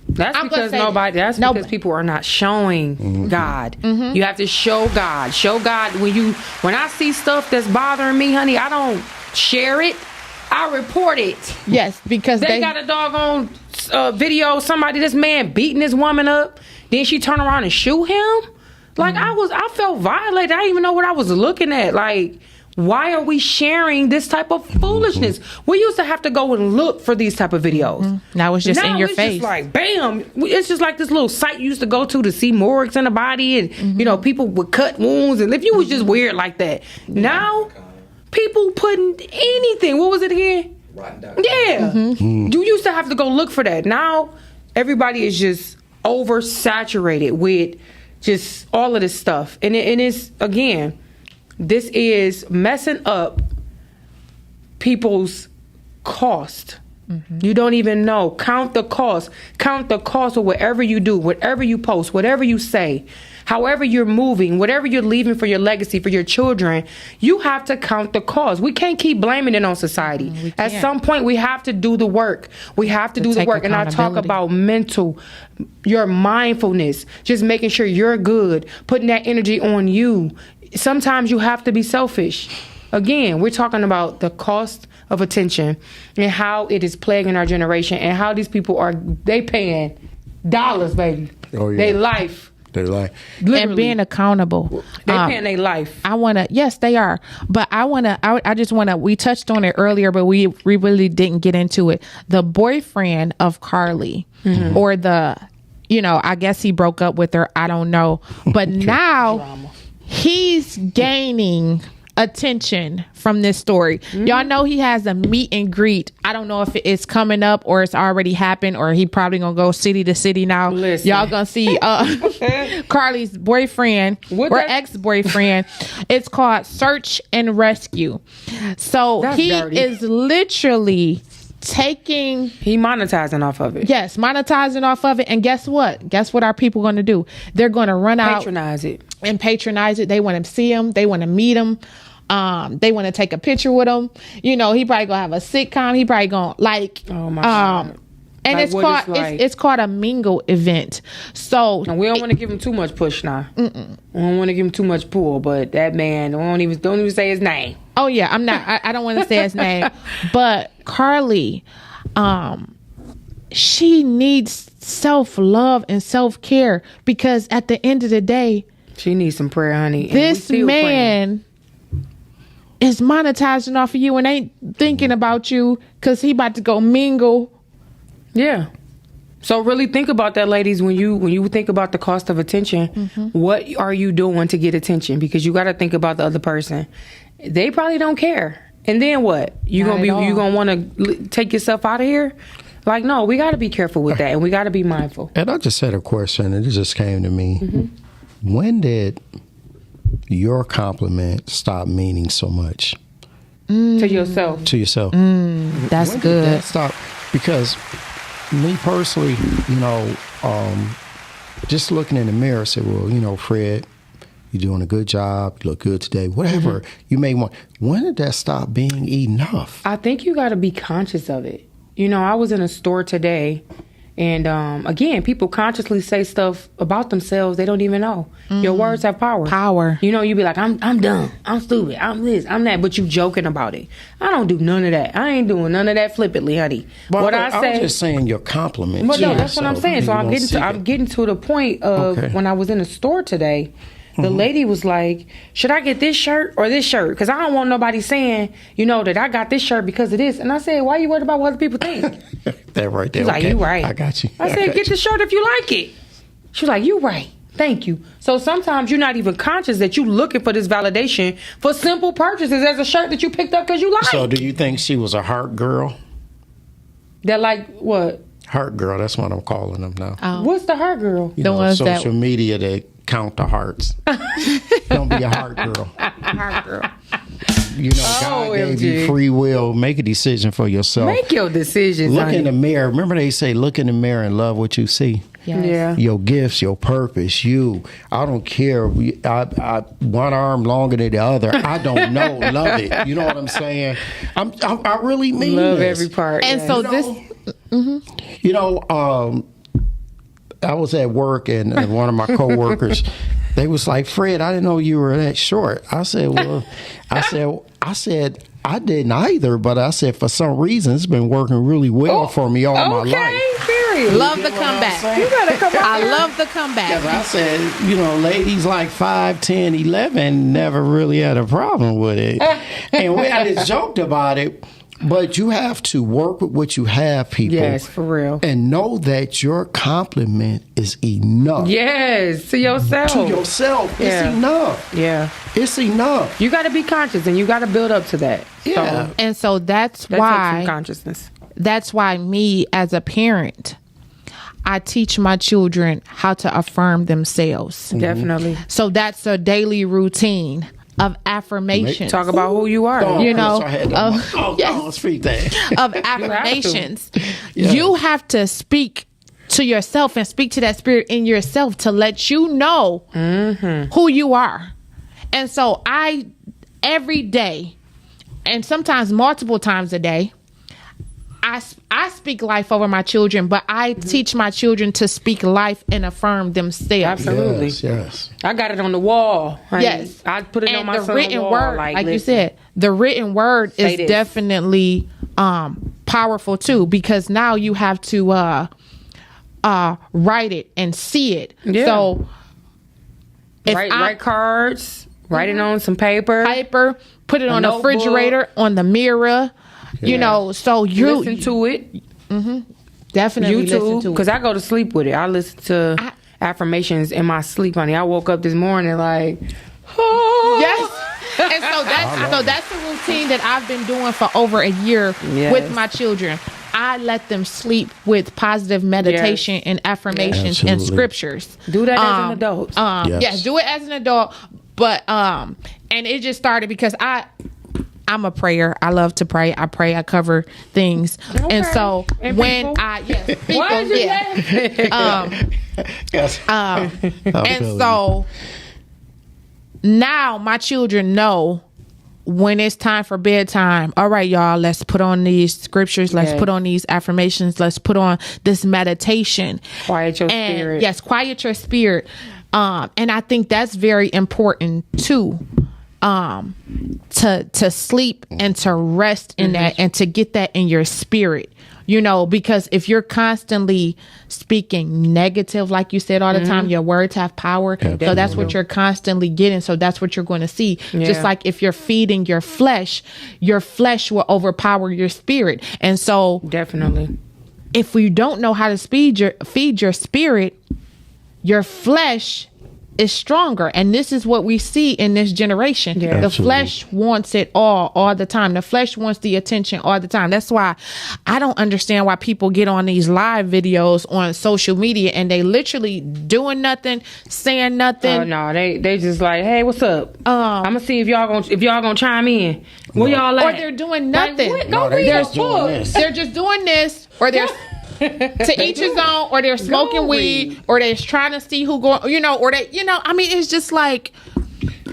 That's because people are not showing God. You have to show God. Show God. When I see stuff that's bothering me, honey, I don't share it. I report it. Yes, because they got a doggone video. This man beating this woman up. Then she turn around and shoot him. Like I felt violated. I didn't even know what I was looking at. Like, why are we sharing this type of foolishness? We used to have to go and look for these type of videos. Now it's just in your face. Just like, bam. It's just like this little site you used to go to see morgues in the body, and you know, people with cut wounds, and if you was just weird like that. Now people putting anything. What was it again? Yeah. You used to have to go look for that. Now everybody is just oversaturated with just all of this stuff, and it's, again, this is messing up people's cost. You don't even know. Count the cost. Count the cost of whatever you do, whatever you post, whatever you say, however you're moving, whatever you're leaving for your legacy, for your children. You have to count the cost. We can't keep blaming it on society. At some point, we have to do the work. We have to do the work. And I talk about your mindfulness, just making sure you're good, putting that energy on you. Sometimes you have to be selfish. Again, we're talking about the cost of attention and how it is plaguing our generation, and how these people they paying dollars, baby. Oh, yeah. They life. Literally. And being accountable. They paying their life. Yes, they are. But I just want to, we touched on it earlier, but we really didn't get into it. The boyfriend of Carly, or I guess he broke up with her. I don't know. But now he's gaining attention from this story. Y'all know he has a meet and greet. I don't know if it's coming up or it's already happened, or he probably gonna go city to city now. Listen. Y'all gonna see Carly's boyfriend or ex-boyfriend. It's called Search and Rescue. So That's he dirty. is literally he monetizing off of it. Yes, monetizing off of it. And guess what our people going to do? They're going to run out, patronize it. They want to see him, they want to meet him, they want to take a picture with him. You know, he probably gonna have a sitcom. He probably gonna oh my God. And like it's called a mingle event. So and we don't want to give him too much push now. We don't want to give him too much pull, but that man, don't even say his name. Oh yeah, I'm not. I don't want to say his name, but Carly, she needs self-love and self-care, because at the end of the day, she needs some prayer, honey. This man is monetizing off of you and ain't thinking about you because he about to go mingle. Yeah. So really think about that, ladies. When you think about the cost of attention, what are you doing to get attention? Because you got to think about the other person. They probably don't care. And then what? You gonna want to take yourself out of here? Like, no, we got to be careful with that, and we got to be mindful. And I just had a question, and it just came to me. When did your compliment stop meaning so much? To yourself. To yourself. That's when good. Did that stop? Because me personally, just looking in the mirror, say, well, you know, Fred, you're doing a good job. You look good today. Whatever you may want. When did that stop being enough? I think you got to be conscious of it. You know, I was in a store today, and again, people consciously say stuff about themselves they don't even know. Your words have power. Power. You know, you be like, I'm dumb, I'm stupid, I'm this, I'm that, but you joking about it. I don't do none of that. I ain't doing none of that flippantly, honey. Well, what I say, was just saying your compliments. but no, that's what I'm saying. So I'm getting to the point of when I was in the store today. The lady was like, should I get this shirt or this shirt? Because I don't want nobody saying, you know, that I got this shirt because of this. And I said, why are you worried about what other people think? That right there. She's like, you right. I got you. I said, get the shirt if you like it. She was like, you right. Thank you. So sometimes you're not even conscious that you looking for this validation for simple purchases as a shirt that you picked up because you like. So do you think she was a heart girl? That like what? Heart girl. That's what I'm calling them now. What's the heart girl? You know, ones social media that count the hearts. Don't be a heart girl. Heart girl. You know, God gave you free will. Make a decision for yourself. Make your decisions. Look honey. in the mirror. Remember they say, look in the mirror and love what you see. Yes. Yeah. Your gifts, your purpose, you. I don't care. I one arm longer than the other. I don't know. Love it. You know what I'm saying? I really mean Love this. every part. And yes. so You know, I was at work and one of my coworkers, they was like, Fred, I didn't know you were that short. I said, well, I said, I didn't either, but I said, for some reason, it's been working really well for me all my life. Period. Love the comeback. You gotta come I love the comeback. Because I said, you know, ladies like 5, 10, 11 never really had a problem with it. And we had just joked about it. But you have to work with what you have, people. Yes, for real. And know that your compliment is enough. Yes, to yourself. To yourself. Yeah. It's enough. Yeah. It's enough. You got to be conscious and you got to build up to that. Yeah. So And so that's that takes why some consciousness. that's why me as a parent, I teach my children how to affirm themselves. Definitely. So that's a daily routine of affirmations. Talk about who you are. Oh, You know, Chris, I had to, yes. speak that. of affirmations. Yeah. You have to speak to yourself and speak to that spirit in yourself to let you know who you are. And so I, every day, and sometimes multiple times a day, I speak life over my children, but I teach my children to speak life and affirm themselves. Absolutely. Yes. I got it on the wall. Honey. Yes. I put it on And my the son's written wall. word, like you listen. said, the written word Say is this. definitely powerful too, because now you have to write it and see it. Yeah. So if write cards, write it on some paper. paper, put it on the notebook. refrigerator, on the mirror, you know, so you Listen to it. definitely listen YouTube, to because it. I go to sleep with it. I listen to affirmations in my sleep, honey. I woke up this morning like, oh. Yes. And so that's the routine that I've been doing for over a year Yes. with my children. I let them sleep with positive meditation and affirmations and Absolutely. scriptures. Do that as an adult. Yes. Yes, do it as an adult. But and it just started because I'm a prayer. I love to pray. I cover things. Okay. And so And when people? people, Why did you yeah. Yes. And so now my children know when it's time for bedtime. All right, y'all, let's put on these scriptures. Let's Yes. put on these affirmations. Let's put on this meditation. Quiet your And spirit. yes, quiet your spirit. And I think that's very important too. To sleep and to rest in that and to get that in your spirit, you know, because if you're constantly speaking negative, like you said all the time, your words have power. So that's what you're constantly getting. So that's what you're going to see. Yeah. Just like if you're feeding your flesh will overpower your spirit. And so Definitely. if we don't know how to feed your spirit, your flesh is stronger. And this is what we see in this generation. Yeah. The Absolutely. flesh wants it all the time. The flesh wants the attention all the time. That's why I don't understand why people get on these live videos on social media and they literally doing nothing, saying nothing. Oh no, they just like, hey, what's up? I'm gonna see if y'all gonna chime in. Where y'all Or at? they're doing Like, nothing. what? No, Go they read a just doing book. this. They're just doing this, or they're To each his own, or they're smoking weed, or they're trying to see who going, or they, I mean, it's just like,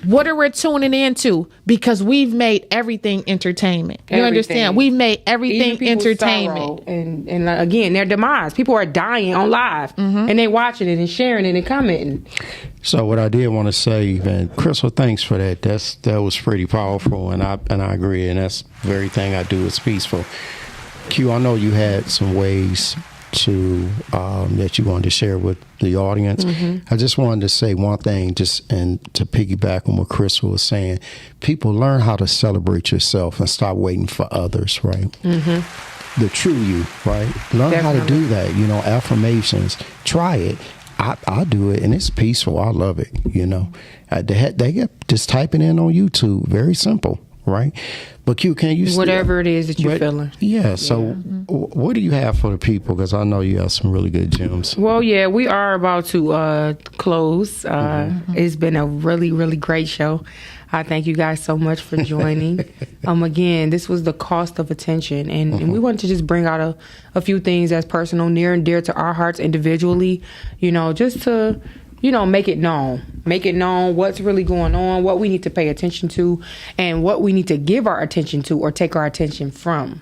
what are we tuning into? Because we've made everything entertainment. You understand? We've made everything entertainment. And again, their demise. People are dying on live, and they watching it and sharing it and commenting. So what I did want to say, and Crystal, thanks for that. That was pretty powerful, and I agree, and that's the very thing I do is peaceful. Q, I know you had some ways to that you wanted to share with the audience. I just wanted to say one thing, and to piggyback on what Crystal was saying. People, learn how to celebrate yourself and stop waiting for others, right? The true you, right? Learn how to do that. Affirmations. Try it. I do it, and it's peaceful. I love it. They get just type it in on YouTube. Very simple, right? But Q, can you whatever it is that you're feeling? Yeah. So, what do you have for the people? Because I know you have some really good gems. Well, yeah, we are about to close. It's been a really, really great show. I thank you guys so much for joining. Again, this was the cost of attention, and we wanted to just bring out a few things that's personal, near and dear to our hearts individually. Just to make it known what's really going on, what we need to pay attention to, and what we need to give our attention to or take our attention from.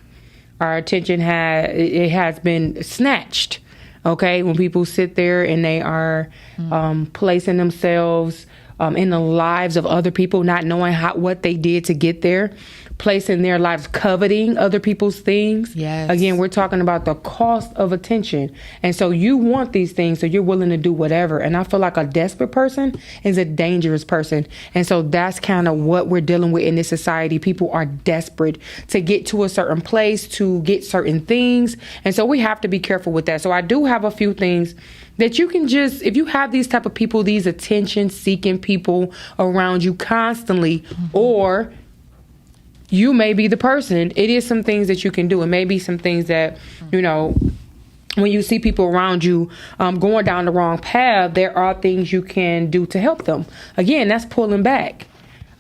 Our attention has been snatched. Okay, when people sit there and they are placing themselves in the lives of other people, not knowing what they did to get there, placing their lives coveting other people's things. Yes. Again, we're talking about the cost of attention. And so you want these things, so you're willing to do whatever. And I feel like a desperate person is a dangerous person. And so that's kind of what we're dealing with in this society. People are desperate to get to a certain place, to get certain things. And so we have to be careful with that. So I do have a few things that you can just, if you have these type of people, these attention-seeking people around you constantly, or you may be the person, it is some things that you can do. It may be some things that, when you see people around you going down the wrong path, there are things you can do to help them. Again, that's pulling back.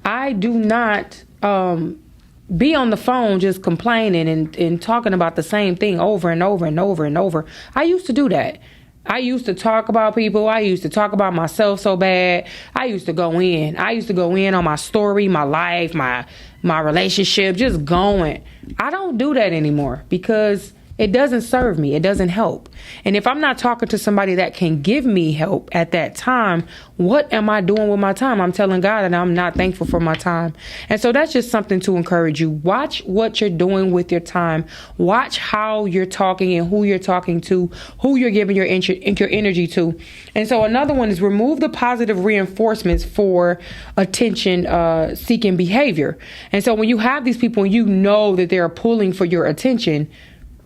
I do not be on the phone just complaining and talking about the same thing over and over and over and over. I used to do that. I used to talk about people. I used to talk about myself so bad. I used to go in. On my story, my life, my relationship, just going. I don't do that anymore because it doesn't serve me. It doesn't help. And if I'm not talking to somebody that can give me help at that time, what am I doing with my time? I'm telling God that I'm not thankful for my time. And so that's just something to encourage you. Watch what you're doing with your time. Watch how you're talking and who you're talking to, who you're giving your energy to. And so another one is remove the positive reinforcements for attention seeking behavior. And so when you have these people and you know that they're pulling for your attention,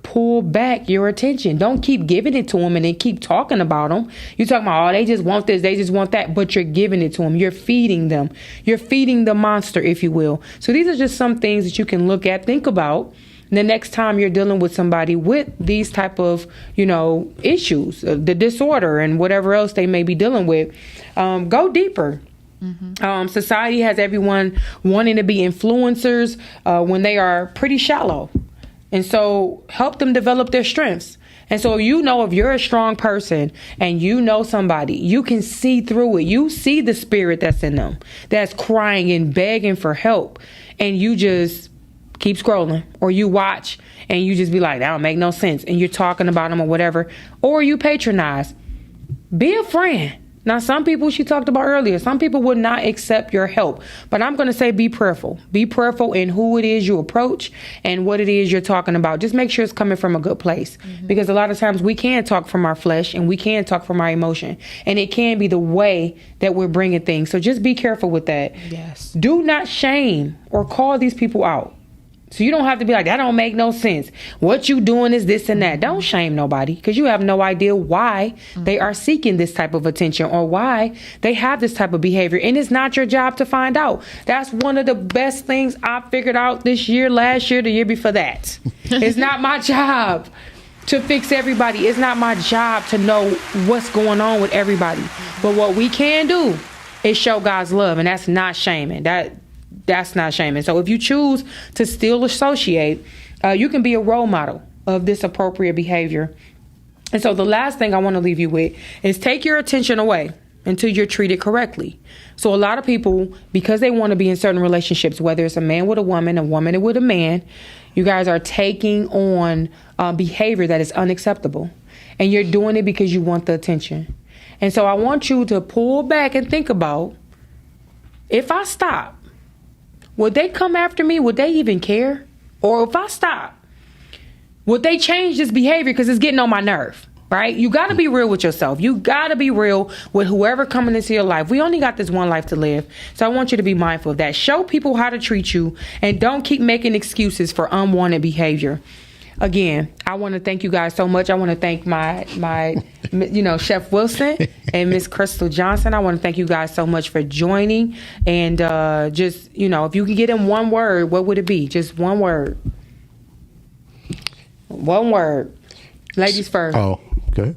pull back your attention. Don't keep giving it to them and then keep talking about them. You're talking about, they just want this, they just want that, but you're giving it to them. You're feeding them. You're feeding the monster, if you will. So these are just some things that you can look at, think about the next time you're dealing with somebody with these type of, issues, the disorder and whatever else they may be dealing with. Go deeper. Society has everyone wanting to be influencers when they are pretty shallow. And so help them develop their strengths. And so if you're a strong person and you know somebody, you can see through it. You see the spirit that's in them, that's crying and begging for help. And you just keep scrolling, or you watch and you just be like, that don't make no sense. And you're talking about them or whatever, or you patronize. Be a friend. Now, some people, she talked about earlier, some people would not accept your help. But I'm going to say be prayerful. Be prayerful in who it is you approach and what it is you're talking about. Just make sure it's coming from a good place. Because a lot of times we can talk from our flesh and we can talk from our emotion. And it can be the way that we're bringing things. So just be careful with that. Yes. Do not shame or call these people out. So you don't have to be like, that don't make no sense. What you doing is this and that. Don't shame nobody, because you have no idea why they are seeking this type of attention or why they have this type of behavior. And it's not your job to find out. That's one of the best things I figured out this year, last year, the year before that. It's not my job to fix everybody. It's not my job to know what's going on with everybody. But what we can do is show God's love, and that's not shaming. That's not shaming. So if you choose to still associate, you can be a role model of this appropriate behavior. And so the last thing I want to leave you with is take your attention away until you're treated correctly. So a lot of people, because they want to be in certain relationships, whether it's a man with a woman with a man, you guys are taking on behavior that is unacceptable. And you're doing it because you want the attention. And so I want you to pull back and think about, if I stop, would they come after me? Would they even care? Or if I stop, would they change this behavior because it's getting on my nerve? Right? You got to be real with yourself. You got to be real with whoever coming into your life. We only got this one life to live. So I want you to be mindful of that. Show people how to treat you and don't keep making excuses for unwanted behavior. Again, I want to thank you guys so much. I want to thank my Chef Wilson and Miss Crystal Johnson. I want to thank you guys so much for joining. And just, if you could get in one word, what would it be? Just one word. One word. Ladies first. Oh, okay.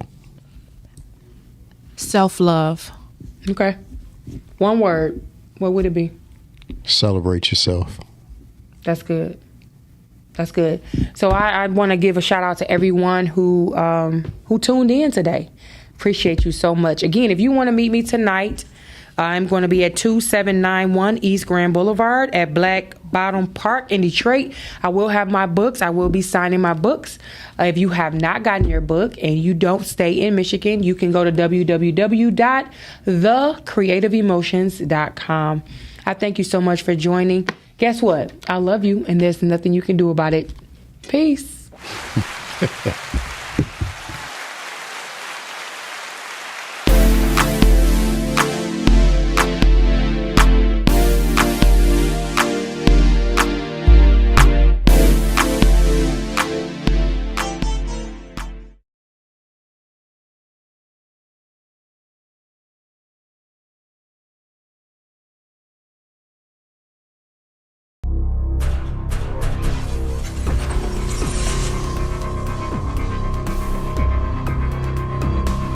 Self-love. Okay. One word. What would it be? Celebrate yourself. That's good. That's good. So I want to give a shout out to everyone who tuned in today. Appreciate you so much. Again, if you want to meet me tonight, I'm going to be at 2791 East Grand Boulevard at Black Bottom Park in Detroit. I will have my books. I will be signing my books. If you have not gotten your book and you don't stay in Michigan, you can go to www.thecreativeemotions.com. I thank you so much for joining. Guess what? I love you, and there's nothing you can do about it. Peace.